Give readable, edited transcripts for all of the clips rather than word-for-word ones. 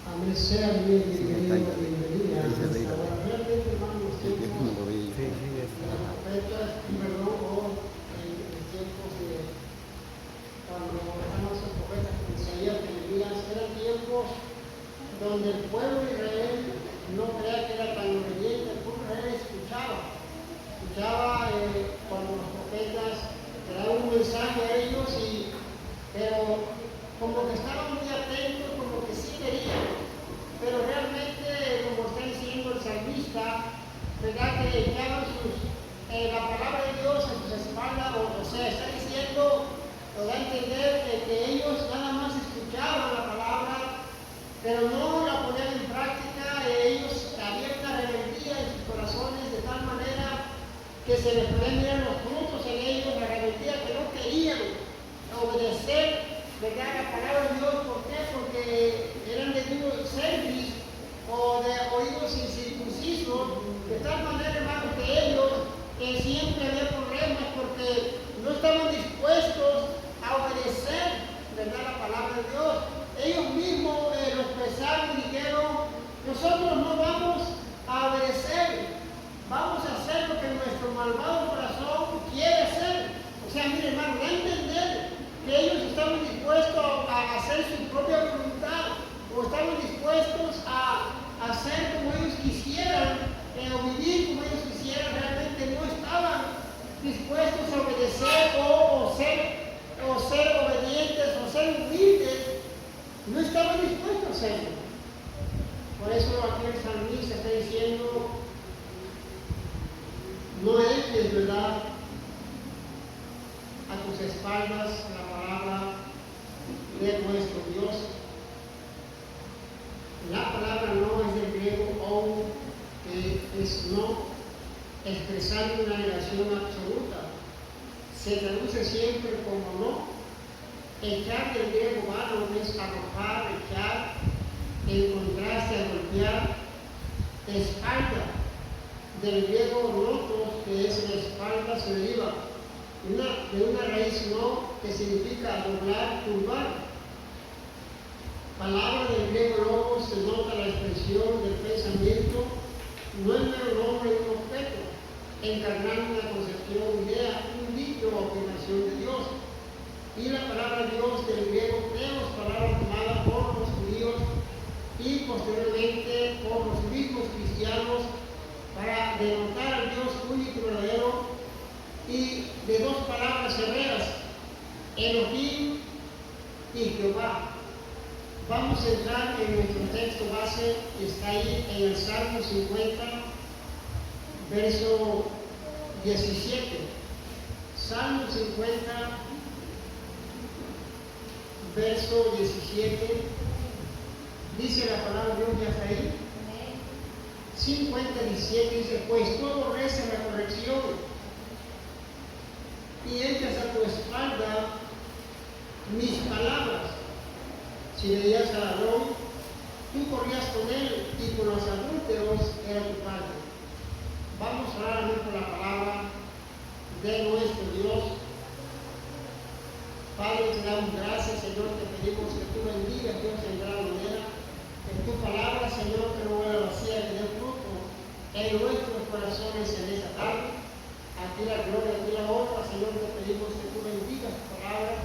Amén, sea bienvenida a esta hora. Realmente, hermano, los tiempos de los profetas, perdón, o en tiempos de cuando estamos los profetas como Isaías, Jeremías, eran tiempos donde el pueblo de Israel no creía que era tan obediente. El pueblo de Israel escuchaba cuando los profetas traían un mensaje a ellos, pero como que estaban muy atentos, como que sí querían, pero realmente, como está diciendo el salmista, ¿verdad? Que echaban la palabra de Dios en sus espaldas, o sea, está diciendo, o da a entender que ellos nada más escuchaban la palabra, pero no la ponían en práctica. Ellos había una rebeldía en sus corazones de tal manera que se les podían mirar los frutos en ellos, la rebeldía, que no querían obedecer, ¿verdad?, la palabra de Dios. ¿Por qué? Porque eran de duro cerviz o de oídos incircuncisos, de tal manera, hermano, que ellos siempre había problemas porque no estaban dispuestos a obedecer, ¿verdad?, la palabra de Dios. Ellos mismos lo expresaron y dijeron: nosotros no vamos a obedecer, vamos a hacer lo que nuestro malvado corazón quiere hacer. O sea, mire, hermano, da a entender que ellos estaban dispuestos a hacer su propia voluntad, o estaban dispuestos a hacer como ellos quisieran, o vivir como ellos quisieran. Realmente no estaban dispuestos a obedecer o ser obedientes o ser humildes. No estaban dispuestos a hacerlo. Por eso aquí el salmista está diciendo: no eches, ¿verdad?, a tus espaldas la palabra de nuestro Dios. La palabra no es del griego ou, que es no, expresando una negación absoluta. Se traduce siempre como no. Echar del griego vano es arrojar, echar, en contraste a golpear. Espalda del griego notos, que es la espalda, se deriva de una raíz no, que significa doblar, turbar. Palabra del griego logos, se nota la expresión del pensamiento, no el mero nombre de un objeto, encarnando una concepción, idea, un dicho o afirmación de Dios. Y la palabra Dios del griego teos, palabra tomada por los judíos y posteriormente por los mismos cristianos para denotar al Dios único y verdadero, y de dos palabras hebreas, Elohim y Jehová. Vamos a entrar en nuestro texto base, que está ahí en el Salmo 50, verso 17. Salmo 50, verso 17. Dice la palabra de Dios ya está ahí. 50, 17 dice: pues tú aborreces la corrección y echas a tu espalda mis palabras. Si veías a ladrón, tú corrías con él, y con los adúlteros era tu padre. Vamos a orar por la palabra de nuestro Dios. Padre, te damos gracias, Señor, te pedimos que tú bendigas, Dios, en gran manera, que tu palabra, Señor, que no vuelva vacía, que dé fruto en nuestros corazones en esta tarde. A ti la gloria, a ti la honra, Señor, te pedimos que tú bendigas tu palabra,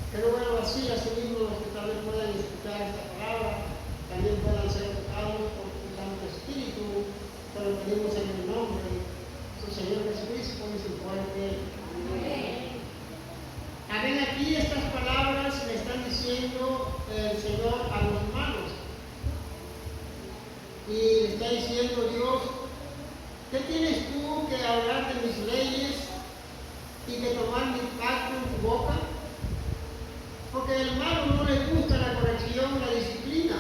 que no vuelva vacía. Así mismo los que tal vez puedan escuchar esta palabra también puedan ser tocados por tu Santo Espíritu. Te lo pedimos en el nombre de Señor Jesucristo, y su fuerte. Amén. Amén. Aquí estas palabras le están diciendo el Señor a los hermanos, y le está diciendo Dios: ¿qué tienes tú que hablar de mis leyes y que tomar mi pacto en tu boca? Porque al hermano no le gusta la corrección, la disciplina,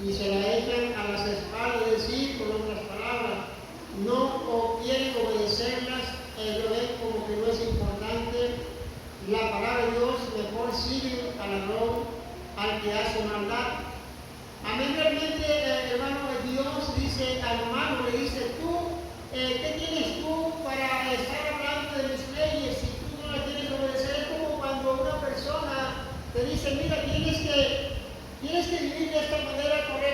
y se la echan a las espaldas, decir, con otras palabras, no o quieren obedecerlas, lo ven como que no es importante la palabra de Dios, mejor siguen al ladrón, al que hace maldad. Amén. Realmente, hermano, Dios dice al hermano, le dice: tú, ¿qué tienes tú para estar hablando de mis leyes si tú no las tienes que obedecer? Es como cuando una persona te dice: mira, tienes que vivir de esta manera correcta.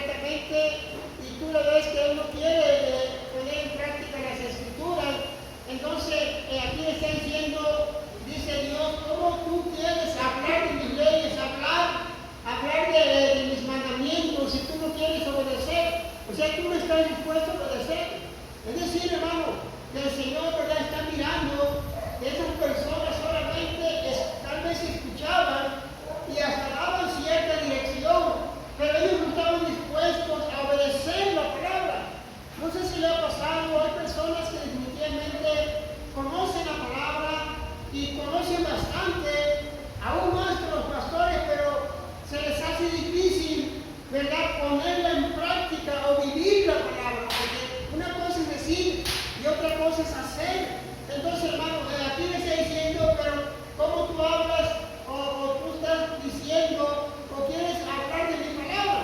están dispuestos a obedecer. Es decir, hermano, que el Señor, ¿verdad?, está mirando que esas personas solamente tal vez escuchaban y hasta daban cierta dirección, pero ellos no estaban dispuestos a obedecer la palabra. No sé si le ha pasado, hay personas que definitivamente conocen la palabra y conocen bastante, aún más que los pastores, pero se les hace difícil, ¿verdad?, ponerla en práctica o vivir la palabra, porque una cosa es decir y otra cosa es hacer. Entonces, hermano, aquí le está diciendo, pero ¿cómo tú hablas o tú estás diciendo o quieres hablar de mi palabra?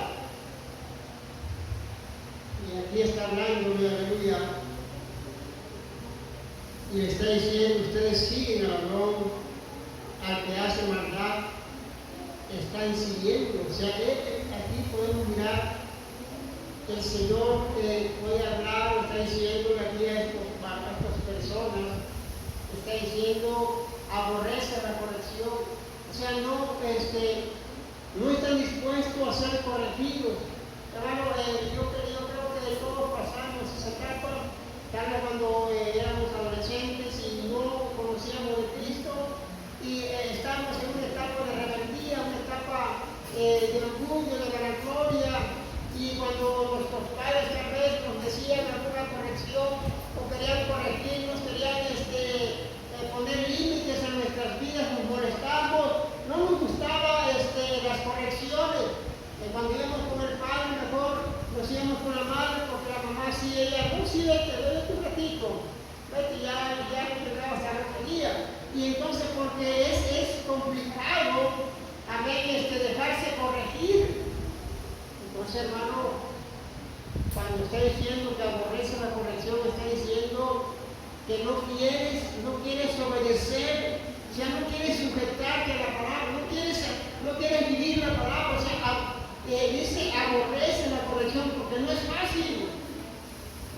Y aquí está hablando, aleluya, y le está diciendo, ustedes siguen al ladrón, al que hace maldad, están siguiendo. O sea, aquí podemos mirar que el Señor que puede hablar, está diciendo que aquí a estas personas, está diciendo, aborrece la corrección. O sea, no están dispuestos a ser corregidos. Hermano, yo creo que todos pasamos esa etapa, tal vez cuando éramos adolescentes y no conocíamos de Cristo y estábamos en una etapa de rebeldía, una etapa de orgullo, de vanagloria, y cuando nuestros padres tal vez nos decían alguna corrección o querían corregirnos, querían poner límites a nuestras vidas, nos molestamos, no nos gustaban las correcciones. Cuando íbamos con el padre, mejor nos íbamos con la madre, porque la mamá sí, ella, no, sí, vete un ratito, vete, ya no llegabas a la rebeldía. Y entonces, porque es complicado a veces dejarse corregir. Entonces, hermano, cuando está diciendo que aborrece la corrección, está diciendo que no quieres obedecer, o sea, no quieres sujetarte a la palabra, no quieres vivir la palabra, o sea, dice aborrece la corrección, porque no es fácil.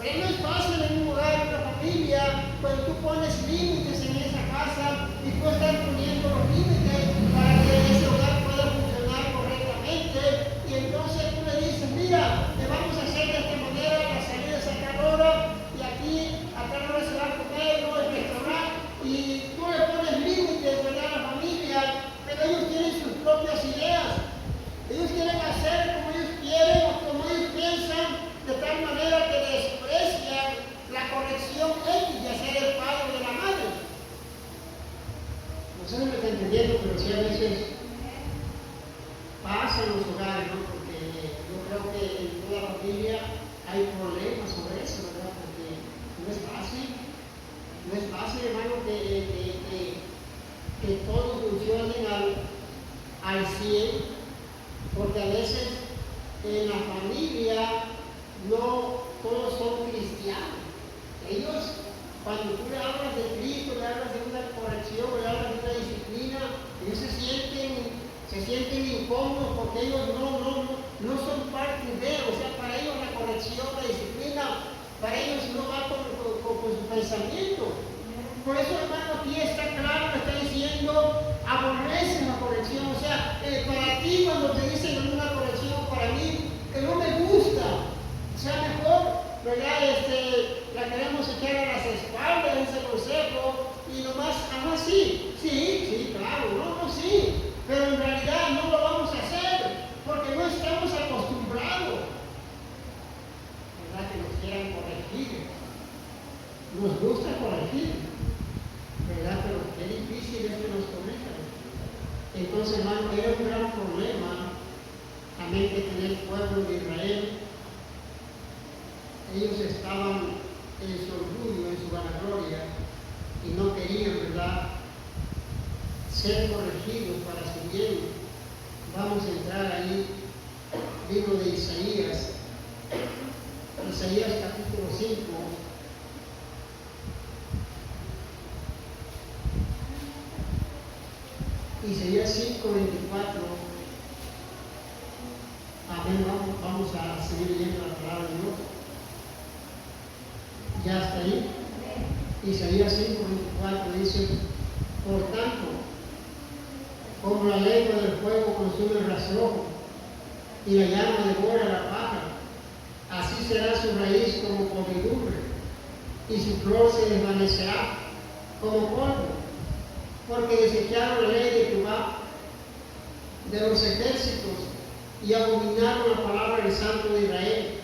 Pero no es fácil en un hogar, en una familia, cuando tú pones límites en esa casa y tú estás poniendo los límites para que ese hogar pueda funcionar correctamente. Y entonces tú le dices, mira, te vamos a hacer de esta manera, la salida es a tal hora, y aquí a tal hora se va a comer, no el restaurante, y tú le pones límites, ¿verdad?, a la familia, pero ellos tienen sus propias ideas. Ellos quieren hacer como ellos quieren o como ellos piensan, de tal manera que desprecian la corrección X de ser el padre de la madre. No sé si me está entendiendo, pero sí a veces pasa en los hogares, ¿no? Porque yo creo que en toda la familia hay problemas sobre eso, ¿verdad? Porque no es fácil, hermano, que todos funcionen al 100%. Porque a veces en la familia no todos son cristianos. Ellos, cuando tú le hablas de Cristo, le hablas de una corrección, le hablas de una disciplina, ellos se sienten incómodos porque ellos no son parte de, o sea, para ellos la corrección, la disciplina, para ellos no va con su pensamiento. Por eso, hermano, aquí está claro, está diciendo, aborrece la corrección. O sea, para ti cuando te dicen una corrección, para mí, que no me gusta, o sea, mejor, ¿verdad? La queremos echar a las espaldas, ese consejo, y nomás, sí, claro, sí, pero en realidad no lo vamos a hacer, porque no estamos acostumbrados, ¿verdad?, que nos quieran corregir. Nos gusta corregir, ¿verdad? Pero qué difícil es que nos corrijan. Entonces, hermano, era un gran problema también que tenía el pueblo de Israel. Ellos estaban en su orgullo, en su vanagloria, y no querían, ¿verdad?, ser corregidos para su bien. Vamos a entrar ahí, libro de Isaías capítulo 5. Isaías 5:24. Amén. Vamos a seguir leyendo la palabra de Dios. Ya está ahí. Isaías 5:24 dice: por tanto, como la lengua del fuego consume el rastrojo y la llama devora la paja, así será su raíz como podredumbre, y su flor se desvanecerá como polvo, porque desecharon la ley de Jehová de los ejércitos y abominaron la palabra del Santo de Israel.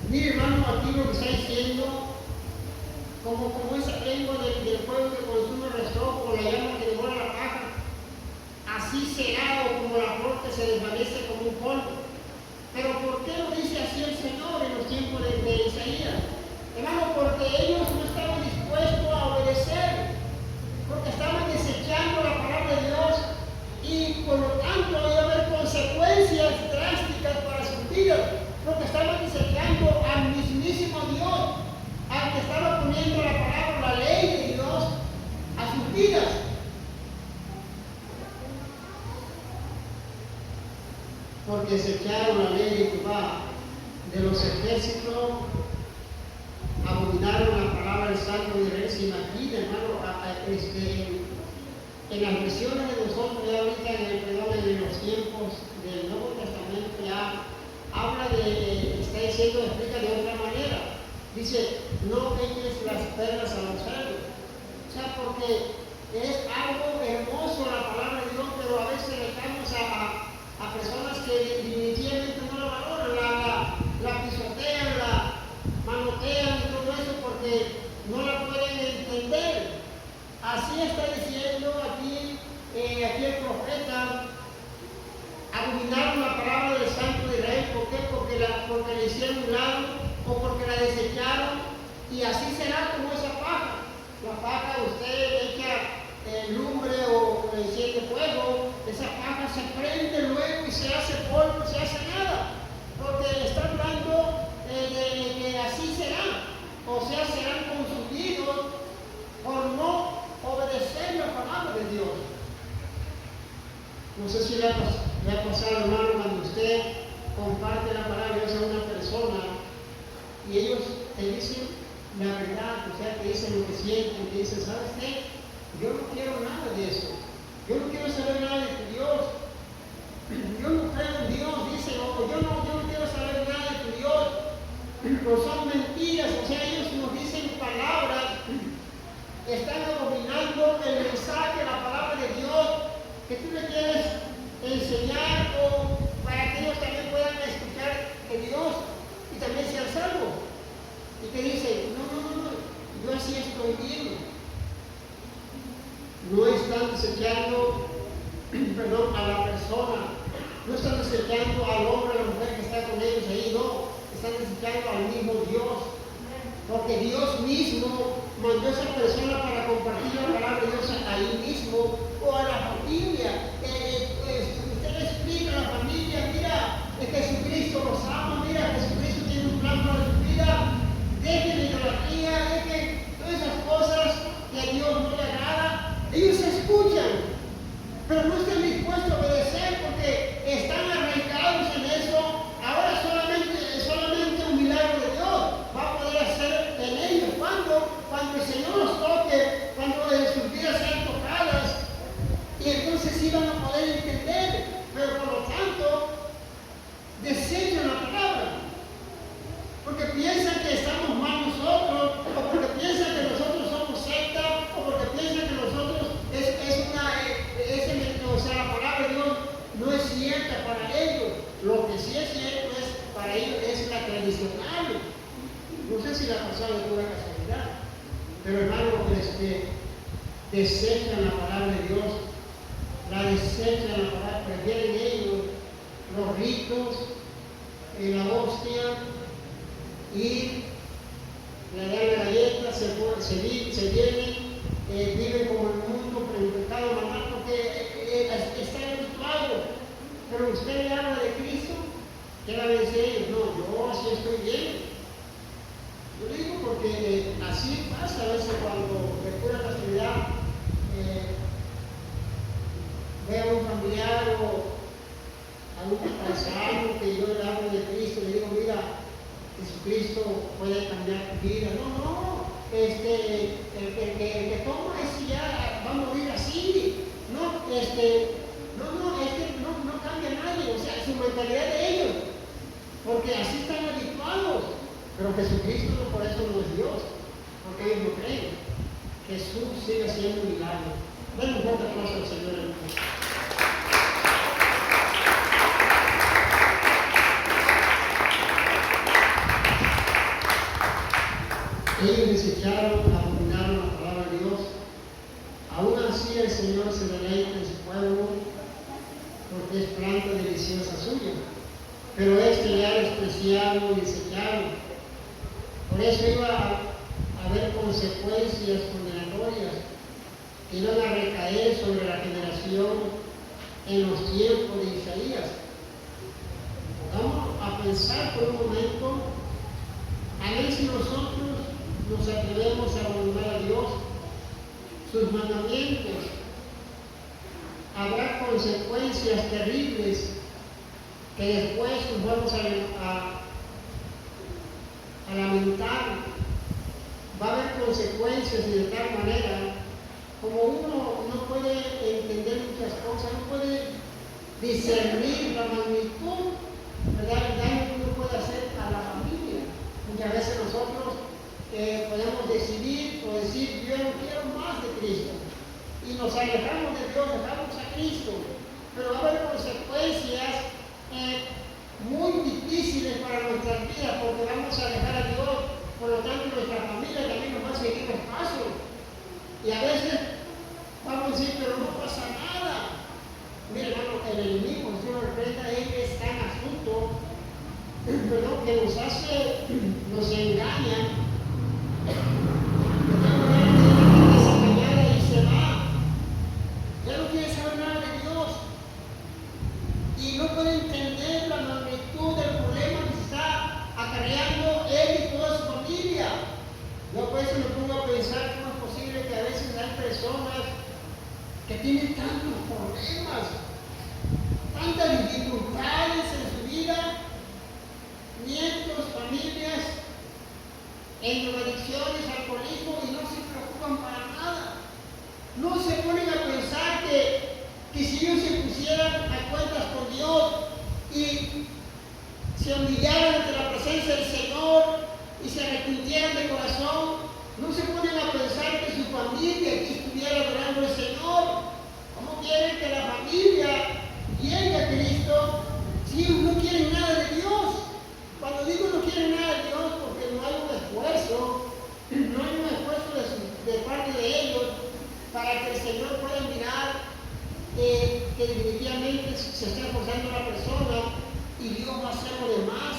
Mire, hermano, aquí lo que está diciendo, como esa lengua del fuego que consume el rastrojo, o la llama que devora la paja, así será, o como la flor que se desvanece como un polvo. Pero ¿por qué lo dice así el Señor en los tiempos de Isaías? Hermano, porque ellos no estaban dispuestos a obedecer, porque estaban desechando la palabra de Dios, y por lo tanto iba a haber consecuencias drásticas para sus vidas, porque estaban desechando al mismísimo Dios, al que estaba poniendo la palabra, la ley de Dios a sus vidas. Porque desecharon la ley de Jehová de los ejércitos, abominaron la palabra del Santo de Israel. Se imagina, hermano, en las versiones de nosotros, ya ahorita en los tiempos del Nuevo Testamento, ya habla está diciendo, explica de otra manera. Dice, no eches las perlas a los cerdos. O sea, porque es algo hermoso la palabra de Dios, pero a veces dejamos a personas que definitivamente no la valoran, la pisotean, la manotean y todo eso porque no la pueden entender. Así está diciendo aquí el profeta, abominaron la palabra del Santo de Israel. ¿Por qué? Porque la hicieron un lado o porque la desecharon, y así será como esa paja. La paja, usted echa lumbre o enciende fuego, esa paja se prende luego y se hace polvo, se hace nada, porque está hablando de que así será, o sea, serán consumidos por no obedecer la palabra de Dios. No sé si le ha pasado, hermano, cuando usted comparte la palabra de Dios a una persona y ellos te dicen la verdad, o sea, te dicen lo que sienten, te dicen, ¿sabes qué? Yo no quiero nada de eso. Yo no quiero saber nada de tu Dios. Yo no creo en Dios, dice, o yo no quiero saber nada de tu Dios. Pero son mentiras, o sea, ellos nos dicen palabras, están abominando el mensaje, la palabra de Dios, que tú le quieres enseñar, o para que ellos también puedan escuchar de Dios y también sean salvos. Y que dicen, no, yo así estoy bien. No están desechando, a la persona, no están desechando al hombre, a la mujer que está con ellos ahí, no, están desechando al mismo Dios, porque Dios mismo mandó a esa persona para compartir la palabra de Dios ahí mismo, o a la familia. Usted le explica a la familia, mira, Jesucristo los ama, mira, Jesucristo tiene un plan para su vida, dejen la idolatría, dejen todas esas cosas que a Dios no le agrada. Ellos escuchan, pero no están dispuestos a obedecer porque están arraigados en eso. Ahora solamente un milagro de Dios va a poder hacer en ellos. Cuando el Señor los toque, cuando sus vidas sean tocadas, y entonces sí van a poder entender, pero por lo tanto desechan la palabra, porque piensan que estamos mal nosotros, o porque piensan que nosotros somos secta, o porque piensan que nosotros o sea, la palabra de Dios no es cierta para ellos. Lo que sí es cierto para ellos es la tradicional. No sé si la pasada es pura casualidad, pero hermano, desechan la palabra de Dios, la desechan la palabra, prefieren ellos los ritos, la hostia, y le dan la galleta, se vienen, viven como el mundo, pero el pecado normal, porque está habituado. Pero usted le habla de Cristo, ¿qué va a decir ellos? No, yo así estoy bien. Yo digo porque así pasa a veces cuando de pura casualidad veo a un familiar o a un paisano que yo le hablo de Cristo, le digo, mira, Jesucristo puede cambiar tu vida. No, el que toma ese ya va a morir así. No, es que no cambia nadie, o sea, su mentalidad de ellos. porque así están habituados. Pero Jesucristo por eso no es Dios, porque ellos no creen. Jesús sigue siendo un milagro. Denle un fuerte aplauso al Señor, hermanos. Ellos desecharon, abominaron la palabra de Dios. Aún así el Señor se deleita en su pueblo, porque es planta deliciosa suya. Pero este ya despreciaron y desecharon. Por eso iba a haber consecuencias condenatorias que iban a recaer sobre la generación en los tiempos de Isaías. Vamos a pensar por un momento, a ver si nosotros nos atrevemos a abominar a Dios, sus mandamientos. Habrá consecuencias terribles que después nos vamos a lamentar. Va a haber consecuencias y de tal manera, como uno no puede entender muchas cosas, no puede discernir la magnitud, ¿verdad?, el daño que uno puede hacer a la familia. Muchas veces nosotros podemos decidir o decir, yo no quiero más de Cristo, y nos alejamos de Dios, dejamos a Cristo, pero va a haber consecuencias muy difíciles para nuestras vidas, porque vamos a dejar a Dios, por lo tanto nuestra familia también nos va a seguir los pasos, y a veces vamos a decir, pero no pasa nada. Mira, hermano, el enemigo, si uno enfrenta, él es tan astuto, perdón, que nos hace, nos engaña, de tal manera que esa mañana y se va, ya no quiere saber nada de Dios, y no puede entender la magnitud del problema que está acarreando él y toda su familia. Yo por eso me pongo a pensar cómo es posible que a veces hay personas que tienen tantos problemas, tantas dificultades en su vida, nietos, familias, en drogadicciones, alcoholismo, y no se preocupan para nada. No se ponen a pensar que si ellos se pusieran a cuentas con Dios y se humillaran ante la presencia del Señor y se arrepintieran de corazón, no se ponen a pensar que su familia aquí estuviera adorando al Señor. ¿Cómo quieren que la familia llegue a Cristo si ellos no quieren nada de Dios? Cuando digo no quieren nada de Dios, porque no hay un esfuerzo, no hay un esfuerzo de parte de ellos para que el Señor pueda mirar que definitivamente se está esforzando la persona y Dios va a hacer lo demás.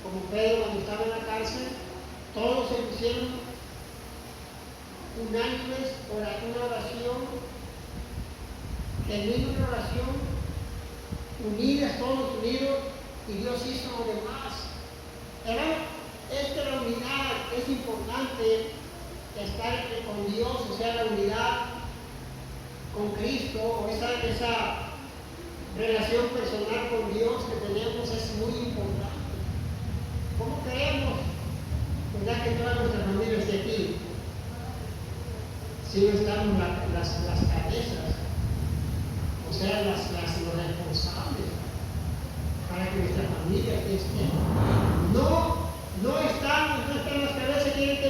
Como Pedro cuando estaba en la cárcel, todos se pusieron unánimes por una oración, genuina una oración, unidas, todos unidos, y Dios hizo lo demás. Hermano, esta es la unidad, es importante estar con Dios, o sea, la unidad con Cristo, o esa relación personal con Dios que tenemos es muy importante. ¿Cómo queremos, verdad, que todas nuestras familias esté aquí? Si no estamos las cabezas, o sea, los responsables, para que nuestra familia esté. No están las cabezas, quieren que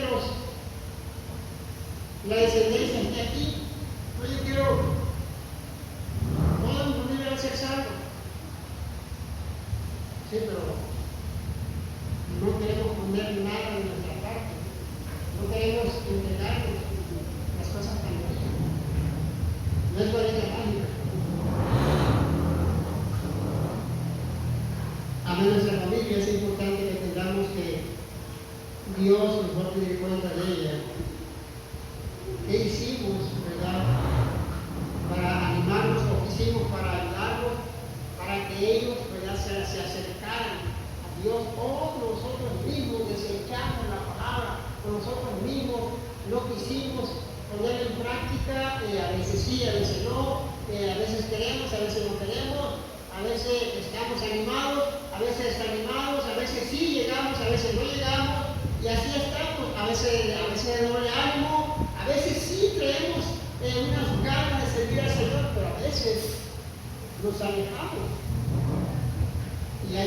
la descendencia esté aquí. No, yo quiero toda mi familia ser salva. Sí, pero no queremos poner nada de nuestra parte. No queremos entregarnos las cosas tan buenas. No es varita mágica. A nuestra familia es importante que entendamos que Dios nos va a pedir cuenta de ella. ¿Qué hicimos, verdad, para animarlos, o qué hicimos para ayudarlos, para que ellos, verdad, se acercaran a Dios? O nosotros mismos desechamos la palabra, o nosotros mismos no quisimos ponerla en práctica, a veces sí, a veces no, a veces queremos, a veces no queremos, a veces estamos animados, a veces desanimados, a veces sí llegamos, a veces no llegamos, y así estamos, a veces de doble ánimo, a veces sí creemos en unas ganas de servir al Señor, pero a veces nos alejamos. Y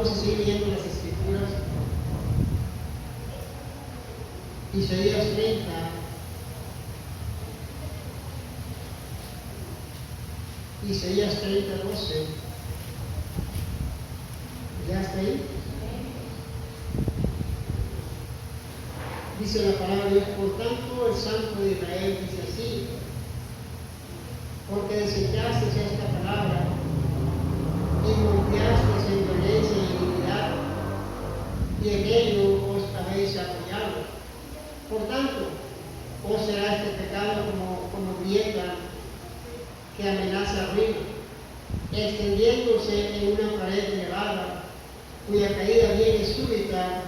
Vamos a seguir viendo las escrituras. Isaías 30. Isaías 30, 12. ¿Ya está ahí? Dice la palabra de Dios: por tanto, el Santo de Israel dice así: porque desechaste esta palabra y confiaste en violencia y iniquidad, y en ello os habéis apoyado. Por tanto, os será este pecado como grieta que amenaza ruina, extendiéndose en una pared elevada, cuya caída viene súbita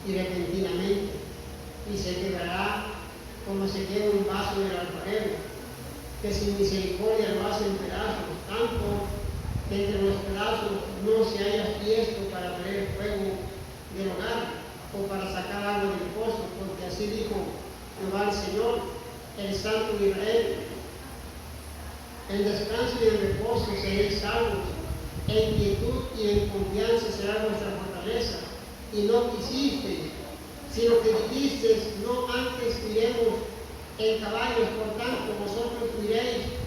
y repentinamente, y se quedará como se queda un vaso del alfarero, que sin misericordia lo hace en pedazos, tanto que entre los pedazos no se haya tiesto para ver el fuego del hogar, o para sacar agua del pozo, porque así dijo Jehová el Señor, el Santo de Israel: en descanso y en reposo seréis salvos, en quietud y en confianza será vuestra fortaleza. Y no quisisteis, sino que dijisteis: no, antes iremos en caballos. Por tanto, vosotros iréis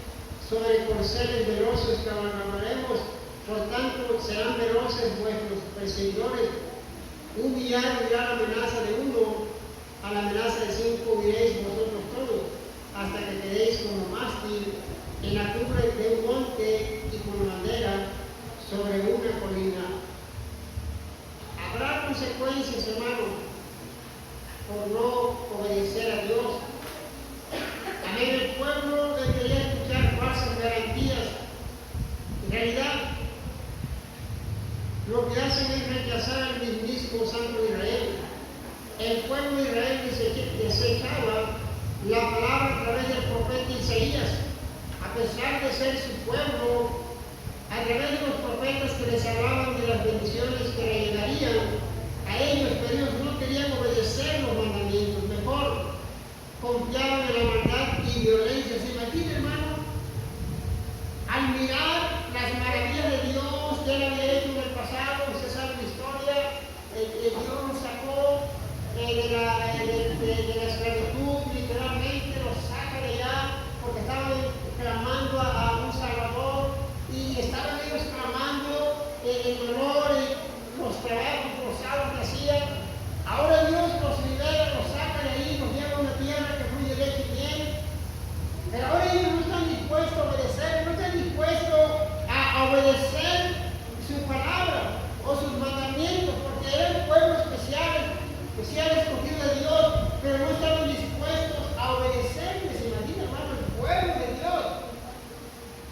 sobre corceles veloces, cabalgaremos. Por tanto, serán veloces vuestros perseguidores. Un millar huirá la amenaza de uno, a la amenaza de 5 huiréis vosotros todos, hasta que quedéis como mástil en la cumbre de un monte y como bandera sobre una colina. Habrá consecuencias, hermano, por no obedecer a Dios. Amén. El pueblo quería escuchar falsas garantías. En realidad, lo que hacen es rechazar al mismísimo Santo de Israel. El pueblo de Israel desechaba la palabra a través del profeta Isaías. A pesar de ser su pueblo, a través de los profetas que les hablaban de las bendiciones que le llegarían a ellos, pero ellos no querían obedecer los mandamientos. Mejor confiaban en la maldad y violencia. ¿Se imagina, hermano? Al mirar las maravillas de Dios que Él había hecho en el pasado, usted sabe la historia, Dios nos sacó de la esclavitud, literalmente los saca de allá, porque estaban clamando a un Salvador, y estaban ellos clamando el dolor y los trabajos forzados que hacían. Ahora Dios los libera, los saca de ahí, los lleva a una tierra que fluye leche y miel. Pero ahora ellos no están dispuestos a obedecer, no están dispuestos a obedecer su palabra o sus mandamientos, porque eran pueblo especial escogido de Dios, pero no estaban dispuestos a obedecerle. Se imagina, hermano, el pueblo de Dios,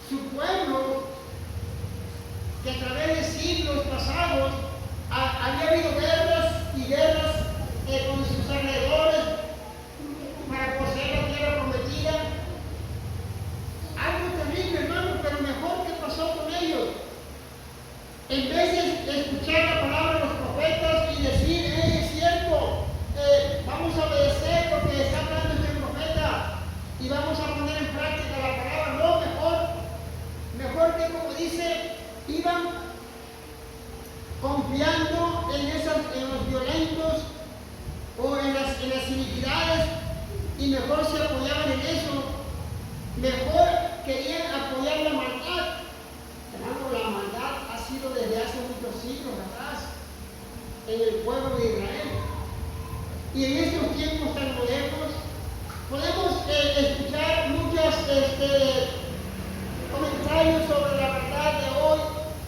su pueblo, que a través de siglos pasados había habido guerras y guerras con sus alrededores para poseer la tierra prometida. Algo terrible, hermano, pero mejor que pasó con ellos. En vez de escuchar la palabra de los profetas y decir: es cierto, vamos a obedecer porque está hablando este profeta y vamos a poner en práctica la palabra. No, mejor que, como dice, iban confiando en los violentos o en las iniquidades, y mejor se apoyaban en eso. Mejor querían apoyar la maldad. Hermano, la maldad ha sido desde hace muchos siglos atrás en el pueblo de Israel. Y en estos tiempos tan modernos podemos escuchar muchos comentarios sobre la verdad de hoy,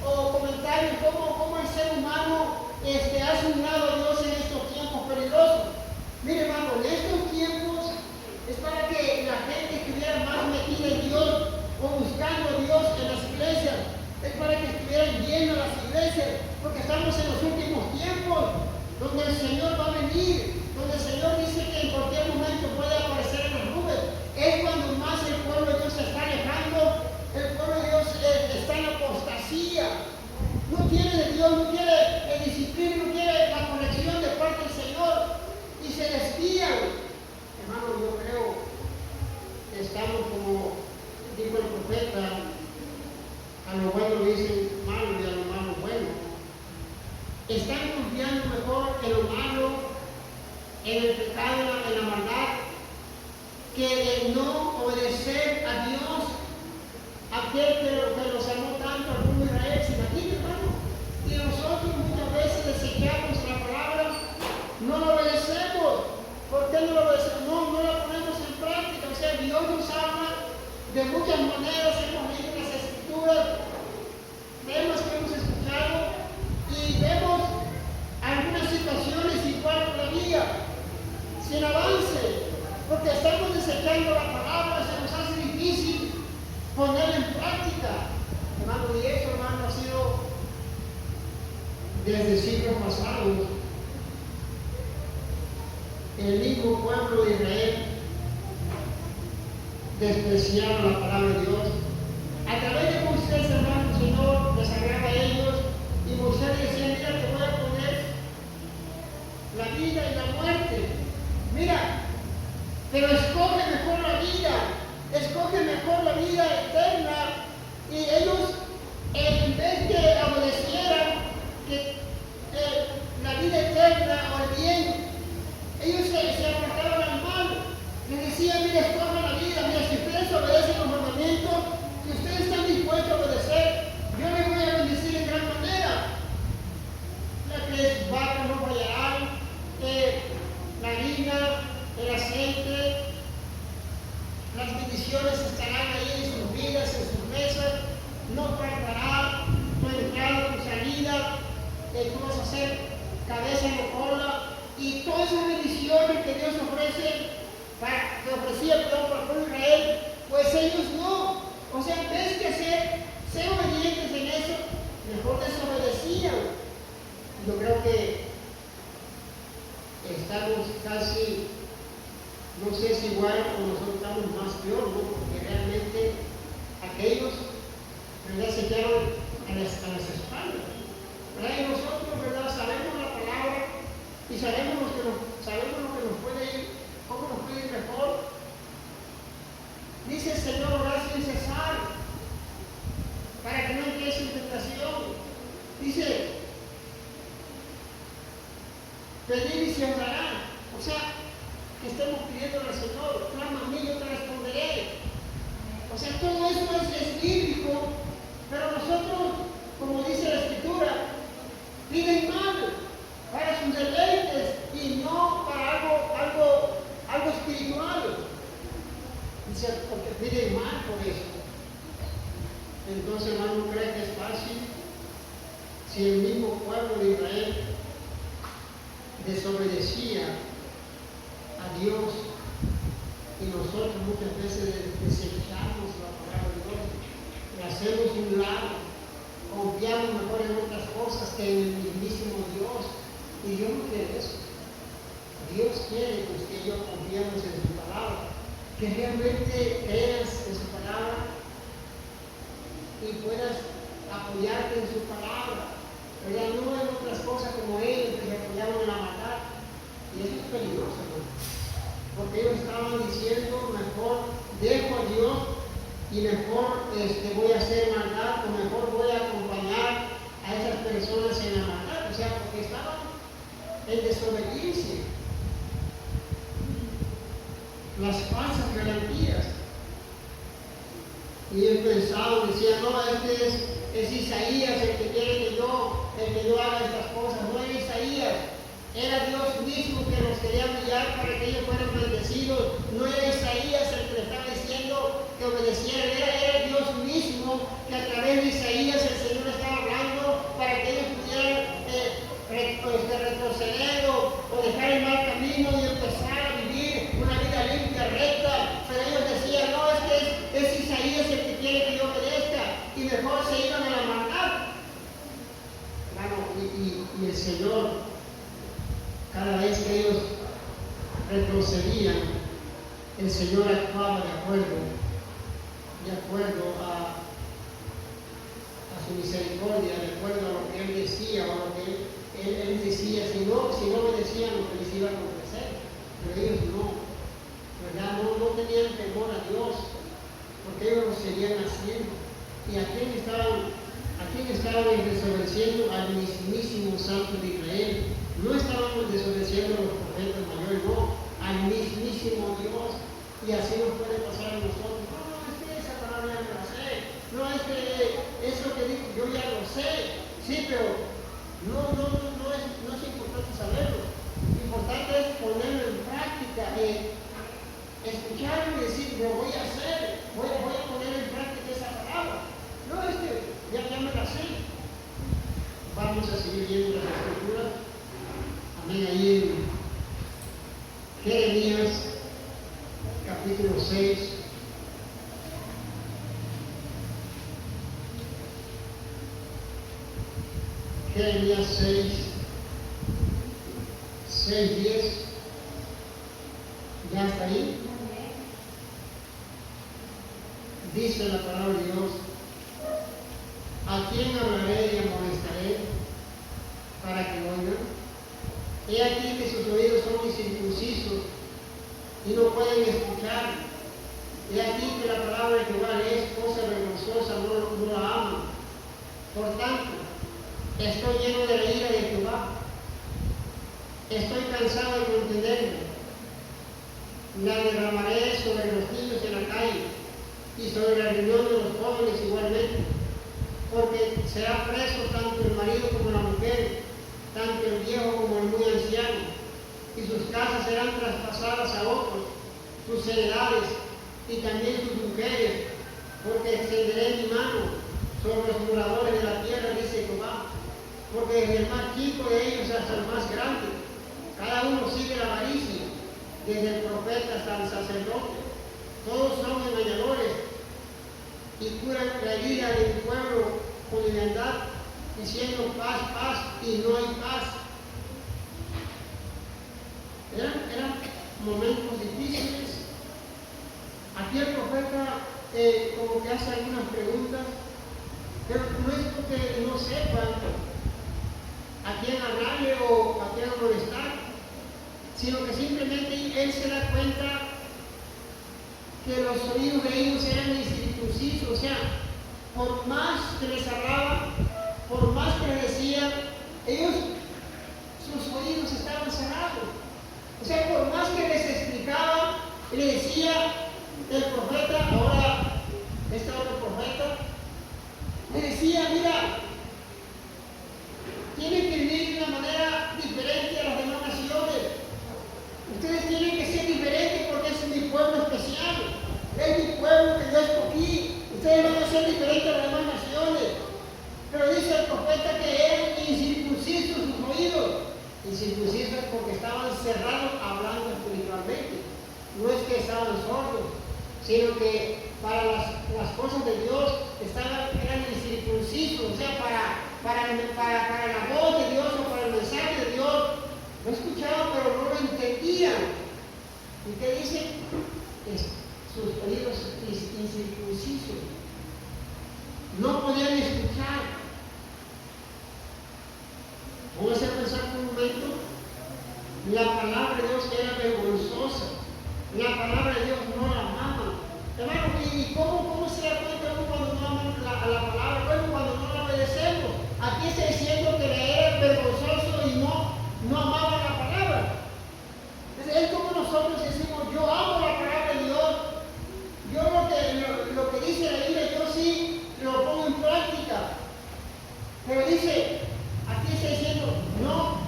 o comentarios cómo el ser humano ha asumido a Dios en estos tiempos peligrosos. Mire, hermano, en estos tiempos es para que la gente estuviera más metida en Dios o buscando a Dios. veces desechamos la palabra, no la obedecemos. ¿Por qué no la obedecemos? No la ponemos en práctica. O sea, Dios nos habla de muchas maneras, hemos leído las Escrituras, temas que hemos escuchado y vemos algunas situaciones igual todavía, sin avance, porque estamos desechando la palabra, se nos hace difícil ponerla en práctica. Hermano, y eso, hermano, ha sido desde siglos pasados. El mismo pueblo de Israel despreciaba la palabra de Dios. A través de Moisés, hermano, el Señor les hablaba a ellos y Moisés decía: mira, te voy a poner la vida y la muerte. Mira, pero escoge mejor la vida eterna. Y ellos, en vez de obedecieran que la vida eterna o el bien, ellos se apartaban al mal. Les decían: mira, escojan la vida, mira, si ustedes obedecen los mandamientos, si ustedes están dispuestos a obedecer, yo les voy a bendecir en gran manera. Las vacas no fallarán, la harina, el aceite, las bendiciones estarán ahí en sus vidas, en sus mesas, no faltará tu entrada, tu salida, tú vas a ser cabeza y no cola. Y todas esas bendiciones que Dios ofrece, que ofrecía para el pueblo de Israel, pues ellos no. O sea, en vez de ser obedientes en eso, mejor desobedecían. Yo creo que estamos casi, no sé si igual o nosotros estamos más peor, ¿no? Porque realmente aquellos, ¿verdad?, se quedaron a las espaldas, ¿verdad? Y nosotros, ¿verdad?, sabemos la palabra y sabemos lo que nos puede ir, cómo nos puede ir mejor. Dice el Señor: orar sin cesar, para que no entréis en tentación. Dice: pedid y se os dará. O sea, que estemos pidiendo al Señor: clama a mí, yo te responderé. O sea, todo esto es bíblico, pero nosotros, como dice la Escritura, piden mal para sus deleites y no para algo espiritual. Dice, porque piden mal por eso. Entonces, hermano, ¿no cree que es fácil? Si el mismo pueblo de Israel desobedecía a Dios y nosotros muchas veces desechamos la palabra de Dios, la hacemos a un lado, confiamos mejor en otras cosas que en el mismísimo Dios. Y Dios no quiere eso. Dios quiere que usted y yo confiemos en su palabra, que realmente creas en su palabra y puedas apoyarte en su palabra, ¿verdad? No en otras cosas como ellos que se apoyaron en la maldad. Y eso es peligroso, ¿no? Porque ellos estaban diciendo: mejor dejo a Dios y mejor voy a hacer maldad, o mejor voy a acompañar a esas personas en la maldad. O sea, porque estaban en desobediencia. Las falsas garantías. Y ellos pensaban, decían: no, es Isaías el que quiere que yo haga estas cosas. No era Isaías, era Dios mismo que los quería humillar para que ellos fueran bendecidos. No era Isaías el que le estaba diciendo que obedecieran, era Dios mismo que a través de Isaías el Señor estaba hablando para que ellos pudieran retroceder o dejar el mal camino y empezar a vivir una vida limpia, recta. Pero ellos decían: no, es Isaías el que quiere que yo obedezca, y mejor se iban a la maldad. Claro, y el Señor, cada vez que ellos retrocedían, el Señor actuaba de acuerdo a su misericordia, de acuerdo a lo que Él decía, o lo que Él decía. Si no obedecían, lo que les iba a acontecer. Pero ellos no, ¿verdad? No tenían temor a Dios, porque ellos lo seguían haciendo. ¿Y a quién estaban desobedeciendo? Al mismísimo Santo de Israel. No estábamos desobedeciendo a los profetas mayores, no, al mismísimo Dios. Y así nos puede pasar a nosotros. No, es que esa palabra ya me la sé. No, es que eso que digo yo ya lo sé. Sí, pero no es no es importante saberlo. Lo importante es ponerlo en práctica, escucharlo y decir, lo voy a hacer, voy a poner en práctica esa palabra. No es que ya me la sé. Vamos a seguir viendo las escrituras. Amén. Ahí en Jeremías, capítulo 6. Jeremías 6, 10. ¿Ya está ahí? Dice la palabra de Dios: ¿a quién hablaré y amonestaré para que oigan? He aquí que sus oídos son incircuncisos y no pueden escuchar. He aquí que la palabra de Jehová es cosa vergonzosa, no la aman. Por tanto, estoy lleno de la ira de Jehová. Estoy cansado de contenderme. La derramaré sobre los niños en la calle y sobre la reunión de los jóvenes igualmente, porque será preso tanto el marido como la mujer, tanto el viejo como el muy anciano, y sus casas serán traspasadas a otros, sus heredades y también sus mujeres, porque extenderé mi mano sobre los moradores de la tierra, dice Jehová, porque desde el más chico de ellos hasta el más grande, cada uno sigue la avaricia, desde el profeta hasta el sacerdote. Todos son engañadores y curan la herida del pueblo con lealtad, diciendo paz, paz, y no hay paz. Eran momentos difíciles. Aquí el profeta como que hace algunas preguntas, pero no es porque no sepan a quién hablarle o a quién molestar, sino que simplemente él se da cuenta que los oídos de ellos eran incircuncisos. O sea, por más que les hablaba, por más que les decía, ellos, sus oídos estaban cerrados. O sea, por más que les explicaba, le decía el profeta, ahora este otro profeta, le decía, mira, tienen que vivir de una manera diferente a las demás naciones. Ustedes tienen que ser diferentes porque es mi pueblo especial. Es mi pueblo que yo escogí. Ustedes van a ser diferentes a las demás naciones. Pero dice el profeta que eran incircuncisos sus oídos. Incircuncisos porque estaban cerrados hablando espiritualmente. No es que estaban sordos, sino que para las cosas de Dios eran incircuncisos. O sea, para la voz de Dios o para el mensaje de Dios, no escuchaban, pero no lo entendían. ¿Y qué dice? Sus oídos incircuncisos. No podían escuchar. Póngase a pensar por un momento. La palabra de Dios era vergonzosa. La palabra de Dios no la amaban. Hermano, ¿y cómo se da cuenta uno cuando no aman la palabra? Bueno, cuando no la obedecemos. Aquí está diciendo que le era vergonzoso y no amaba la palabra. Es como nosotros decimos, yo amo la palabra de Dios. Yo lo que dice la Biblia, yo sí lo pongo en práctica. Pero dice, aquí está diciendo, no